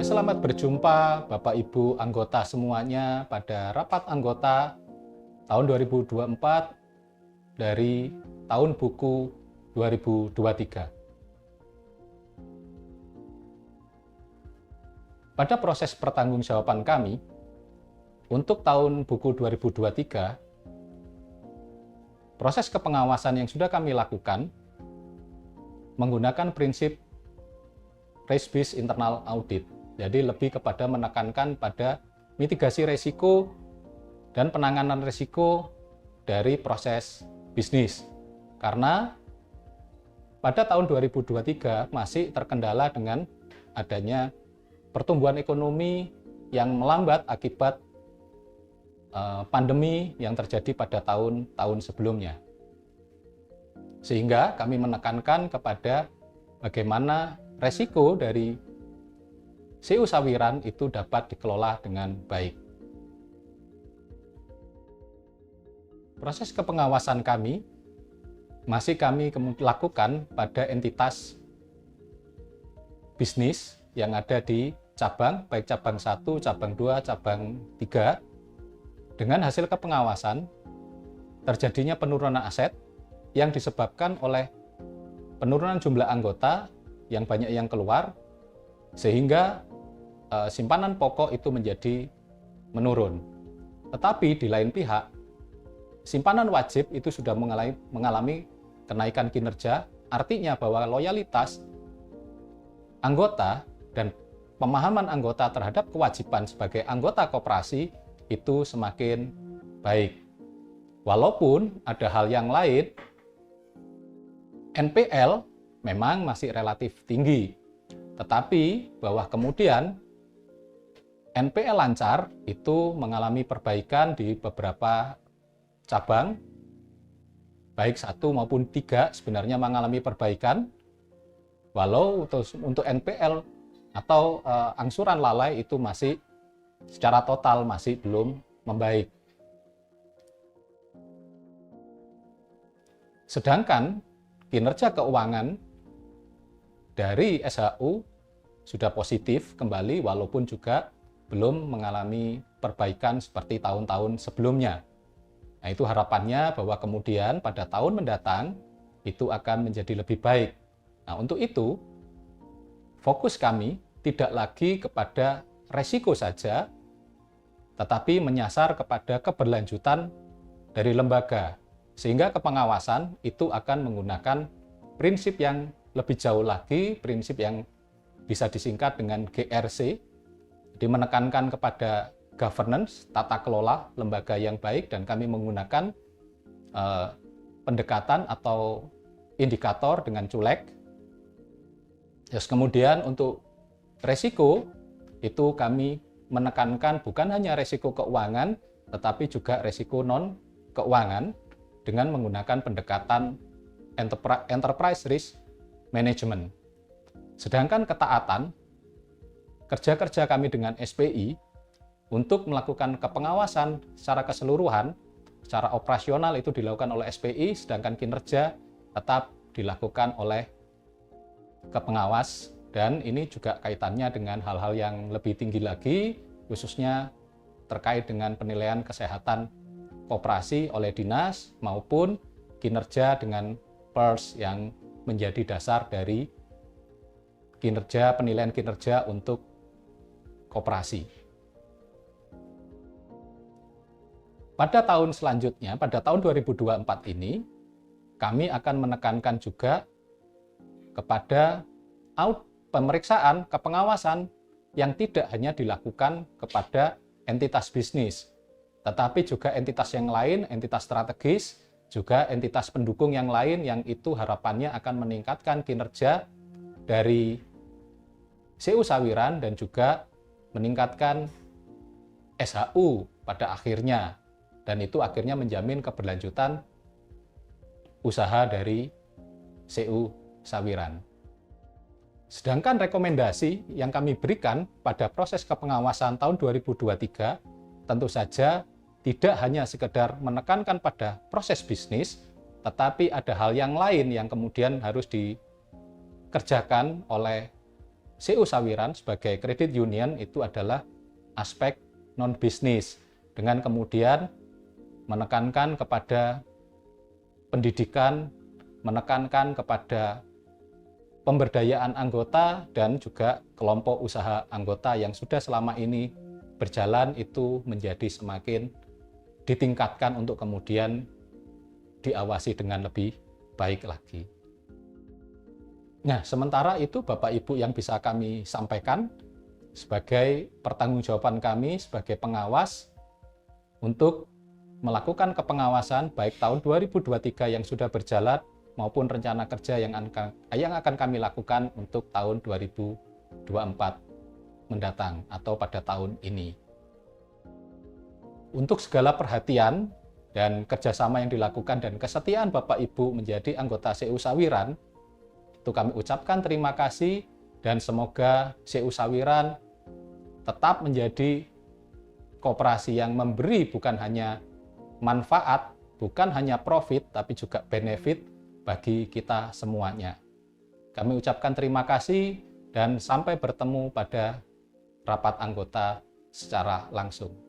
selamat berjumpa Bapak Ibu anggota semuanya pada rapat anggota tahun 2024 dari tahun buku 2023. Pada proses pertanggungjawaban kami untuk tahun buku 2023, proses kepengawasan yang sudah kami lakukan menggunakan prinsip risk-based internal audit. Jadi lebih kepada menekankan pada mitigasi risiko dan penanganan risiko dari proses bisnis. Karena pada tahun 2023 masih terkendala dengan adanya pertumbuhan ekonomi yang melambat akibat pandemi yang terjadi pada tahun-tahun sebelumnya. Sehingga kami menekankan kepada bagaimana resiko dari CU Sawiran itu dapat dikelola dengan baik. Proses kepengawasan kami masih kami lakukan pada entitas bisnis yang ada di cabang, baik cabang 1, cabang 2, cabang 3. Dengan hasil kepengawasan, terjadinya penurunan aset yang disebabkan oleh penurunan jumlah anggota yang banyak yang keluar, sehingga simpanan pokok itu menjadi menurun. Tetapi di lain pihak, simpanan wajib itu sudah mengalami kenaikan kinerja, artinya bahwa loyalitas anggota dan pemahaman anggota terhadap kewajiban sebagai anggota koperasi itu semakin baik. Walaupun ada hal yang lain, NPL memang masih relatif tinggi, tetapi bahwa kemudian NPL lancar itu mengalami perbaikan di beberapa cabang, baik 1 maupun 3 sebenarnya mengalami perbaikan, walau untuk NPL atau angsuran lalai itu masih secara total masih belum membaik. Sedangkan kinerja keuangan dari SHU sudah positif kembali walaupun juga belum mengalami perbaikan seperti tahun-tahun sebelumnya. Nah, itu harapannya bahwa kemudian pada tahun mendatang itu akan menjadi lebih baik. Nah, untuk itu fokus kami tidak lagi kepada resiko saja, tetapi menyasar kepada keberlanjutan dari lembaga. Sehingga kepengawasan itu akan menggunakan prinsip yang lebih jauh lagi, prinsip yang bisa disingkat dengan GRC, menekankan kepada governance, tata kelola lembaga yang baik, dan kami menggunakan pendekatan atau indikator dengan culek. Terus kemudian untuk resiko, itu kami menekankan bukan hanya resiko keuangan, tetapi juga resiko non-keuangan dengan menggunakan pendekatan enterprise risk management. Sedangkan ketaatan, kerja-kerja kami dengan SPI untuk melakukan kepengawasan secara keseluruhan, secara operasional itu dilakukan oleh SPI, sedangkan kinerja tetap dilakukan oleh kepengawas, dan ini juga kaitannya dengan hal-hal yang lebih tinggi lagi, khususnya terkait dengan penilaian kesehatan koperasi oleh dinas maupun kinerja dengan PERS yang menjadi dasar dari kinerja, penilaian kinerja untuk koperasi. Pada tahun selanjutnya, pada tahun 2024 ini, kami akan menekankan juga kepada pemeriksaan, kepengawasan yang tidak hanya dilakukan kepada entitas bisnis, tetapi juga entitas yang lain, entitas strategis, juga entitas pendukung yang lain yang itu harapannya akan meningkatkan kinerja dari CU Sawiran dan juga meningkatkan SHU pada akhirnya, dan itu akhirnya menjamin keberlanjutan usaha dari CU Sawiran. Sedangkan rekomendasi yang kami berikan pada proses kepengawasan tahun 2023 tentu saja tidak hanya sekedar menekankan pada proses bisnis, tetapi ada hal yang lain yang kemudian harus dikerjakan oleh CU Sawiran sebagai kredit union itu adalah aspek non-bisnis, dengan kemudian menekankan kepada pendidikan, menekankan kepada pemberdayaan anggota dan juga kelompok usaha anggota yang sudah selama ini berjalan itu menjadi semakin ditingkatkan untuk kemudian diawasi dengan lebih baik lagi. Nah, sementara itu Bapak Ibu yang bisa kami sampaikan sebagai pertanggungjawaban kami sebagai pengawas untuk melakukan kepengawasan baik tahun 2023 yang sudah berjalan maupun rencana kerja yang akan kami lakukan untuk tahun 2024 mendatang atau pada tahun ini. Untuk segala perhatian dan kerjasama yang dilakukan dan kesetiaan Bapak Ibu menjadi anggota CU Sawiran, itu kami ucapkan terima kasih dan semoga CU Sawiran tetap menjadi koperasi yang memberi bukan hanya manfaat, bukan hanya profit, tapi juga benefit bagi kita semuanya. Kami ucapkan terima kasih dan sampai bertemu pada rapat anggota secara langsung.